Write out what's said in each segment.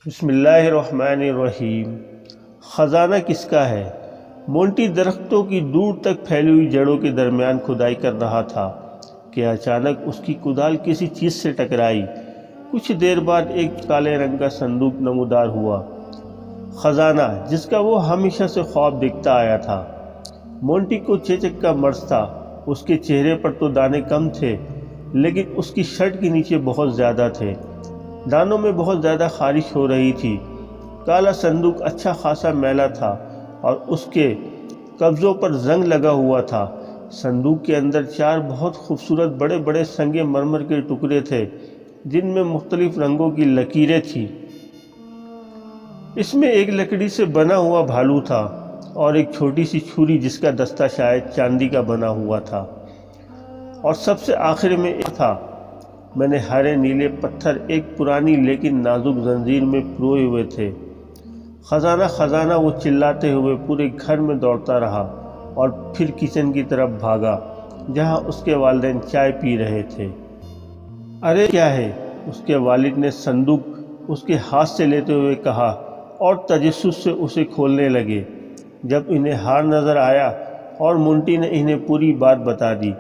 بسم اللہ الرحمن الرحیم۔ خزانہ کس کا ہے؟ مونٹی درختوں کی دور تک پھیلی ہوئی جڑوں کے درمیان کھدائی کر رہا تھا کہ اچانک اس کی کدال کسی چیز سے ٹکرائی۔ کچھ دیر بعد ایک کالے رنگ کا صندوق نمودار ہوا، خزانہ جس کا وہ ہمیشہ سے خواب دیکھتا آیا تھا۔ مونٹی کو چیچک کا مرض تھا۔ اس کے چہرے پر تو دانے کم تھے، لیکن اس کی شرٹ کے نیچے بہت زیادہ تھے۔ دانوں میں بہت زیادہ خارش ہو رہی تھی۔ کالا صندوق اچھا خاصا میلا تھا اور اس کے قبضوں پر زنگ لگا ہوا تھا۔ صندوق کے اندر 4 بہت خوبصورت بڑے بڑے سنگ مرمر کے ٹکڑے تھے، جن میں مختلف رنگوں کی لکیریں تھیں۔ اس میں ایک لکڑی سے بنا ہوا بھالو تھا اور ایک چھوٹی سی چھری جس کا دستہ شاید چاندی کا بنا ہوا تھا، اور سب سے آخر میں ایک تھا۔ میں نے ہرے نیلے پتھر ایک پرانی لیکن نازک زنجیر میں پروئے ہوئے تھے۔ خزانہ خزانہ وہ چلاتے ہوئے پورے گھر میں دوڑتا رہا اور پھر کچن کی طرف بھاگا جہاں اس کے والدین چائے پی رہے تھے۔ ارے کیا ہے؟ اس کے والد نے صندوق اس کے ہاتھ سے لیتے ہوئے کہا اور تجسس سے اسے کھولنے لگے۔ جب انہیں ہار نظر آیا اور مونٹی نے انہیں پوری بات بتا دی۔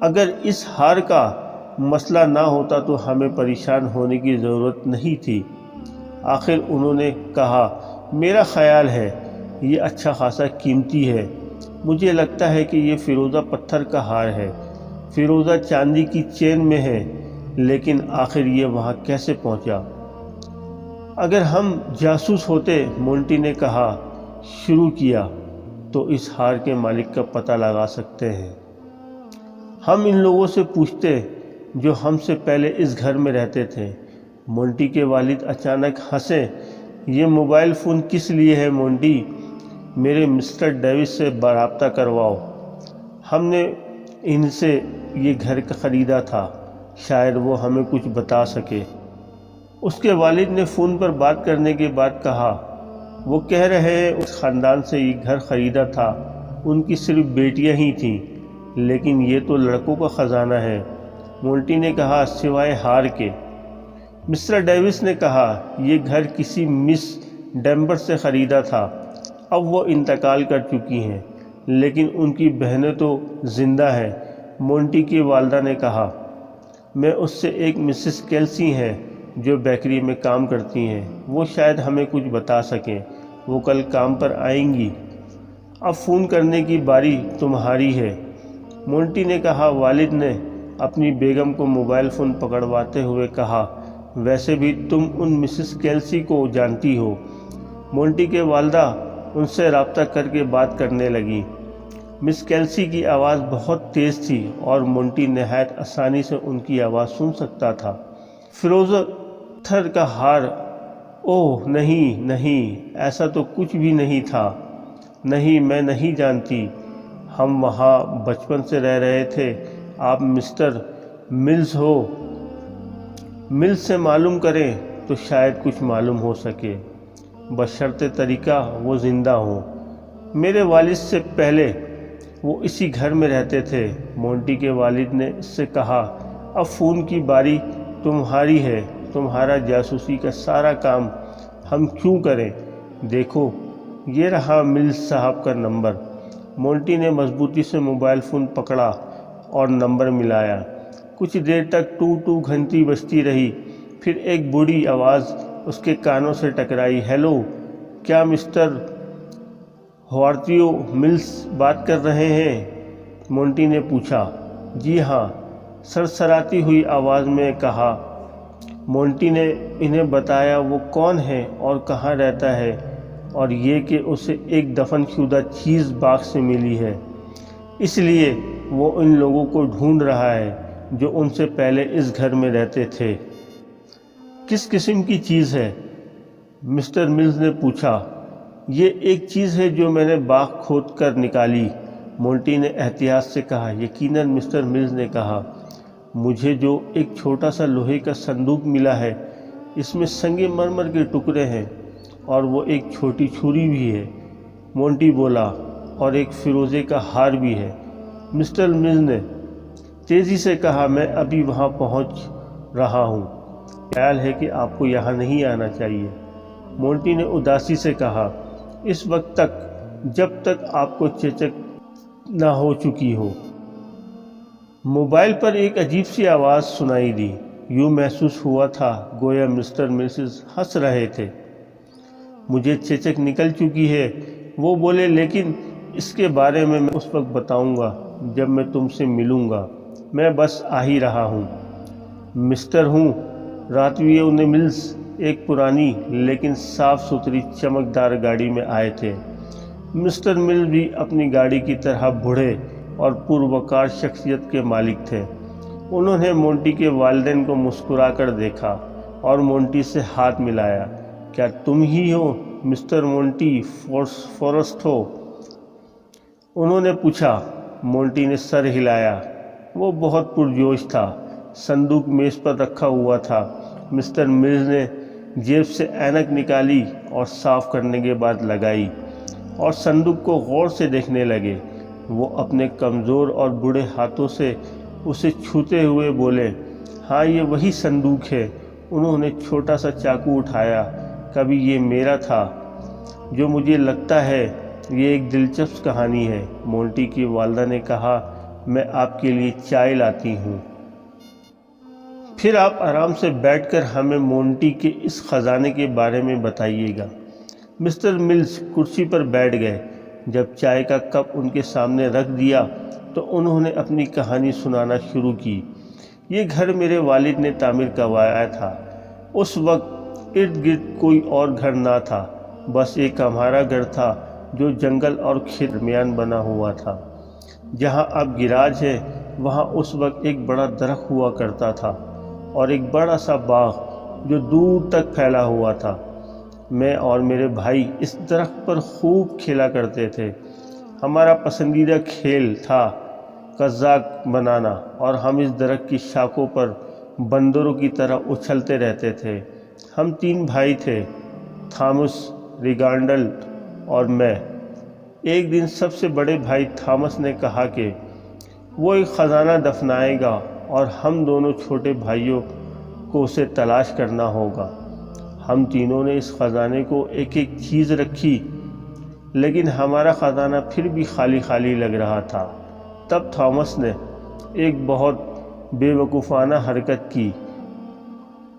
اگر اس ہار کا مسئلہ نہ ہوتا تو ہمیں پریشان ہونے کی ضرورت نہیں تھی۔ آخر انہوں نے کہا، میرا خیال ہے یہ اچھا خاصا قیمتی ہے۔ مجھے لگتا ہے کہ یہ فیروزہ پتھر کا ہار ہے۔ فیروزہ چاندی کی چین میں ہے، لیکن آخر یہ وہاں کیسے پہنچا؟ اگر ہم جاسوس ہوتے، مونٹی نے کہا شروع کیا، تو اس ہار کے مالک کا پتہ لگا سکتے ہیں۔ ہم ان لوگوں سے پوچھتے جو ہم سے پہلے اس گھر میں رہتے تھے۔ مونٹی کے والد اچانک ہنسے۔ یہ موبائل فون کس لیے ہے مونٹی؟ میرے مسٹر ڈیوس سے رابطہ کرواؤ۔ ہم نے ان سے یہ گھر خریدا تھا، شاید وہ ہمیں کچھ بتا سکے۔ اس کے والد نے فون پر بات کرنے کے بعد کہا، وہ کہہ رہے ہیں اس خاندان سے یہ گھر خریدا تھا، ان کی صرف بیٹیاں ہی تھیں، لیکن یہ تو لڑکوں کا خزانہ ہے۔ مونٹی نے کہا، سوائے ہار کے۔ مسٹر ڈیوس نے کہا، یہ گھر کسی مس ڈیمبر سے خریدا تھا۔ اب وہ انتقال کر چکی ہیں، لیکن ان کی بہنیں تو زندہ ہیں۔ مونٹی کی والدہ نے کہا، میں اس سے ایک مسز کیلسی ہیں جو بیکری میں کام کرتی ہیں، وہ شاید ہمیں کچھ بتا سکیں۔ وہ کل کام پر آئیں گی۔ اب فون کرنے کی باری تمہاری ہے۔ مونٹی نے کہا۔ والد نے اپنی بیگم کو موبائل فون پکڑواتے ہوئے کہا، ویسے بھی تم ان مسز کیلسی کو جانتی ہو۔ مونٹی کے والدہ ان سے رابطہ کر کے بات کرنے لگی۔ مس کیلسی کی آواز بہت تیز تھی اور مونٹی نہایت آسانی سے ان کی آواز سن سکتا تھا۔ فیروزہ پتھر کا ہار؟ اوہ نہیں نہیں، ایسا تو کچھ بھی نہیں تھا۔ نہیں، میں نہیں جانتی۔ ہم وہاں بچپن سے رہ رہے تھے۔ آپ مسٹر ملز ہو؟ ملز سے معلوم کریں تو شاید کچھ معلوم ہو سکے، بشرط طریقہ وہ زندہ ہوں۔ میرے والد سے پہلے وہ اسی گھر میں رہتے تھے۔ مونٹی کے والد نے اس سے کہا، اب فون کی باری تمہاری ہے۔ تمہارا جاسوسی کا سارا کام ہم کیوں کریں؟ دیکھو، یہ رہا ملز صاحب کا نمبر۔ مونٹی نے مضبوطی سے موبائل فون پکڑا اور نمبر ملایا۔ کچھ دیر تک ٹو ٹو گھنٹی بجتی رہی، پھر ایک بوڑھی آواز اس کے کانوں سے ٹکرائی۔ ہیلو، کیا مسٹر ہوارتیو ملز بات کر رہے ہیں؟ مونٹی نے پوچھا۔ جی ہاں، سرسراتی ہوئی آواز میں کہا۔ مونٹی نے انہیں بتایا وہ کون ہے اور کہاں رہتا ہے، اور یہ کہ اسے ایک دفن شدہ چیز باغ سے ملی ہے، اس لیے وہ ان لوگوں کو ڈھونڈ رہا ہے جو ان سے پہلے اس گھر میں رہتے تھے۔ کس قسم کی چیز ہے؟ مسٹر ملز نے پوچھا۔ یہ ایک چیز ہے جو میں نے باغ کھود کر نکالی، مونٹی نے احتیاط سے کہا۔ یقیناً، مسٹر ملز نے کہا، مجھے جو ایک چھوٹا سا لوہے کا صندوق ملا ہے، اس میں سنگ مرمر کے ٹکڑے ہیں اور وہ ایک چھوٹی چھری بھی ہے، مونٹی بولا، اور ایک فیروزے کا ہار بھی ہے۔ مسٹر ملز نے تیزی سے کہا، میں ابھی وہاں پہنچ رہا ہوں۔ خیال ہے کہ آپ کو یہاں نہیں آنا چاہیے۔ مونٹی نے اداسی سے کہا، اس وقت تک جب تک آپ کو چیچک نہ ہو چکی ہو۔ موبائل پر ایک عجیب سی آواز سنائی دی۔ یوں محسوس ہوا تھا گویا مسٹر مرسز ہنس رہے تھے۔ مجھے چیچک نکل چکی ہے، وہ بولے، لیکن اس کے بارے میں اس وقت بتاؤں گا جب میں تم سے ملوں گا، میں بس آ ہی رہا ہوں۔ مسٹر ہوں راتویو نے ملز ایک پرانی لیکن صاف ستھری چمکدار گاڑی میں آئے تھے۔ مسٹر مل بھی اپنی گاڑی کی طرح بوڑھے اور پروقار شخصیت کے مالک تھے۔ انہوں نے مونٹی کے والدین کو مسکرا کر دیکھا اور مونٹی سے ہاتھ ملایا۔ کیا تم ہی ہو مسٹر مونٹی فورسٹھو؟ انہوں نے پوچھا۔ مونٹی نے سر ہلایا۔ وہ بہت پرجوش تھا۔ صندوق میز پر رکھا ہوا تھا۔ مسٹر ملز نے جیب سے اینک نکالی اور صاف کرنے کے بعد لگائی اور صندوق کو غور سے دیکھنے لگے۔ وہ اپنے کمزور اور بوڑھے ہاتھوں سے اسے چھوتے ہوئے بولے، ہاں یہ وہی صندوق ہے۔ انہوں نے چھوٹا سا چاقو اٹھایا۔ کبھی یہ میرا تھا۔ جو مجھے لگتا ہے یہ ایک دلچسپ کہانی ہے۔ مونٹی کی والدہ نے کہا، میں آپ کے لیے چائے لاتی ہوں۔ پھر آپ آرام سے بیٹھ کر ہمیں مونٹی کے اس خزانے کے بارے میں بتائیے گا۔ مسٹر ملز کرسی پر بیٹھ گئے۔ جب چائے کا کپ ان کے سامنے رکھ دیا تو انہوں نے اپنی کہانی سنانا شروع کی۔ یہ گھر میرے والد نے تعمیر کروایا تھا۔ اس وقت ارد گرد کوئی اور گھر نہ تھا، بس ایک ہمارا گھر تھا جو جنگل اور کھیت درمیان بنا ہوا تھا۔ جہاں اب گیراج ہے وہاں اس وقت ایک بڑا درخت ہوا کرتا تھا اور ایک بڑا سا باغ جو دور تک پھیلا ہوا تھا۔ میں اور میرے بھائی اس درخت پر خوب کھیلا کرتے تھے۔ ہمارا پسندیدہ کھیل تھا قزاق بنانا اور ہم اس درخت کی شاخوں پر بندروں کی طرح اچھلتے رہتے تھے۔ ہم 3 بھائی تھے، تھامس، ریگانڈل اور میں۔ ایک دن سب سے بڑے بھائی تھامس نے کہا کہ وہ ایک خزانہ دفنائے گا اور ہم دونوں چھوٹے بھائیوں کو اسے تلاش کرنا ہوگا۔ ہم تینوں نے اس خزانے کو ایک ایک چیز رکھی، لیکن ہمارا خزانہ پھر بھی خالی خالی لگ رہا تھا۔ تب تھامس نے ایک بہت بے وقوفانہ حرکت کی۔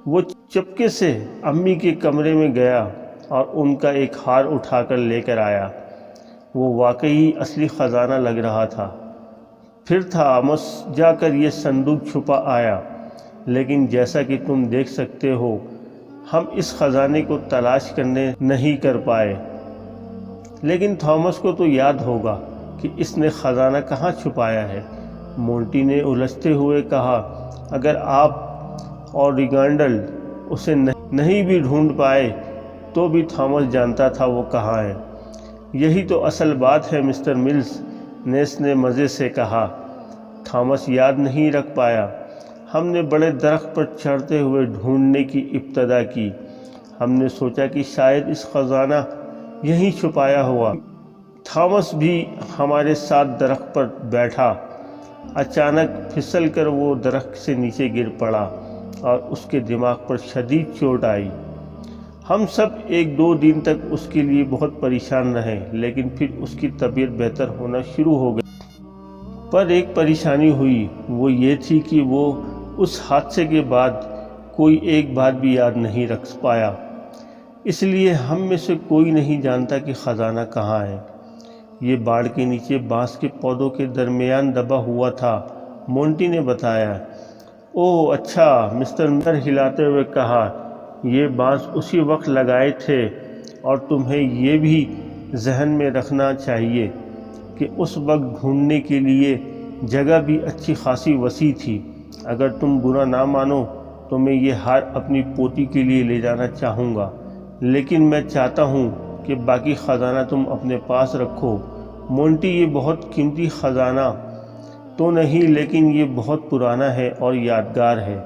وہ چپکے سے امی کے کمرے میں گیا اور ان کا ایک ہار اٹھا کر لے کر آیا۔ وہ واقعی اصلی خزانہ لگ رہا تھا۔ پھر تھامس جا کر یہ صندوق چھپا آیا، لیکن جیسا کہ تم دیکھ سکتے ہو ہم اس خزانے کو تلاش کرنے نہیں کر پائے۔ لیکن تھامس کو تو یاد ہوگا کہ اس نے خزانہ کہاں چھپایا ہے۔ مونٹی نے الجھتے ہوئے کہا، اگر آپ اور ریگانڈل اسے نہیں بھی ڈھونڈ پائے تو بھی تھامس جانتا تھا وہ کہاں ہے۔ یہی تو اصل بات ہے مسٹر ملز نے اس نے مزے سے کہا۔ تھامس یاد نہیں رکھ پایا۔ ہم نے بڑے درخت پر چڑھتے ہوئے ڈھونڈنے کی ابتدا کی۔ ہم نے سوچا کہ شاید اس خزانہ یہیں چھپایا ہوا۔ تھامس بھی ہمارے ساتھ درخت پر بیٹھا۔ اچانک پھسل کر وہ درخت سے نیچے گر پڑا اور اس کے دماغ پر شدید چوٹ آئی۔ ہم سب 1-2 دن تک اس کے لیے بہت پریشان رہے، لیکن پھر اس کی طبیعت بہتر ہونا شروع ہو گئی۔ پر ایک پریشانی ہوئی، وہ یہ تھی کہ وہ اس حادثے کے بعد کوئی ایک بات بھی یاد نہیں رکھ پایا۔ اس لیے ہم میں سے کوئی نہیں جانتا کہ خزانہ کہاں ہے۔ یہ باڑ کے نیچے بانس کے پودوں کے درمیان دبا ہوا تھا، مونٹی نے بتایا۔ اوہ اچھا، مسٹر ملر ہلاتے ہوئے کہا، یہ بانس اسی وقت لگائے تھے، اور تمہیں یہ بھی ذہن میں رکھنا چاہیے کہ اس وقت ڈھونڈنے کے لیے جگہ بھی اچھی خاصی وسیع تھی۔ اگر تم برا نہ مانو تو میں یہ ہار اپنی پوتی کے لیے لے جانا چاہوں گا، لیکن میں چاہتا ہوں کہ باقی خزانہ تم اپنے پاس رکھو۔ مونٹی، یہ بہت قیمتی خزانہ تو نہیں، لیکن یہ بہت پرانا ہے اور یادگار ہے۔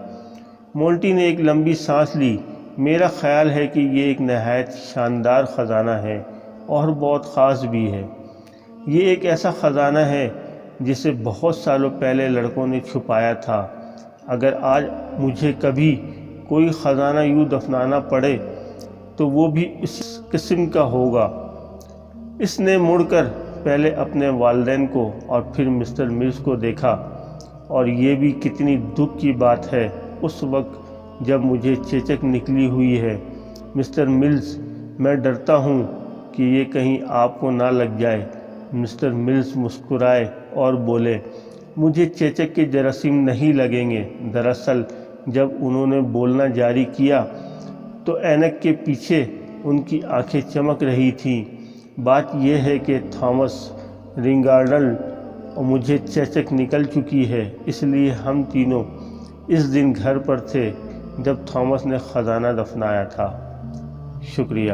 مونٹی نے ایک لمبی سانس لی۔ میرا خیال ہے کہ یہ ایک نہایت شاندار خزانہ ہے اور بہت خاص بھی ہے۔ یہ ایک ایسا خزانہ ہے جسے بہت سالوں پہلے لڑکوں نے چھپایا تھا۔ اگر آج مجھے کبھی کوئی خزانہ یوں دفنانا پڑے تو وہ بھی اس قسم کا ہوگا۔ اس نے مڑ کر پہلے اپنے والدین کو اور پھر مسٹر ملز کو دیکھا، اور یہ بھی کتنی دکھ کی بات ہے اس وقت جب مجھے چیچک نکلی ہوئی ہے۔ مسٹر ملز، میں ڈرتا ہوں کہ یہ کہیں آپ کو نہ لگ جائے۔ مسٹر ملز مسکرائے اور بولے، مجھے چیچک کے جراثیم نہیں لگیں گے۔ دراصل جب انہوں نے بولنا جاری کیا تو اینک کے پیچھے ان کی آنکھیں چمک رہی تھیں۔ بات یہ ہے کہ تھامس رنگارڈل اور مجھے چیچک نکل چکی ہے، اس لیے ہم تینوں اس دن گھر پر تھے جب تھامس نے خزانہ دفنایا تھا۔ شکریہ۔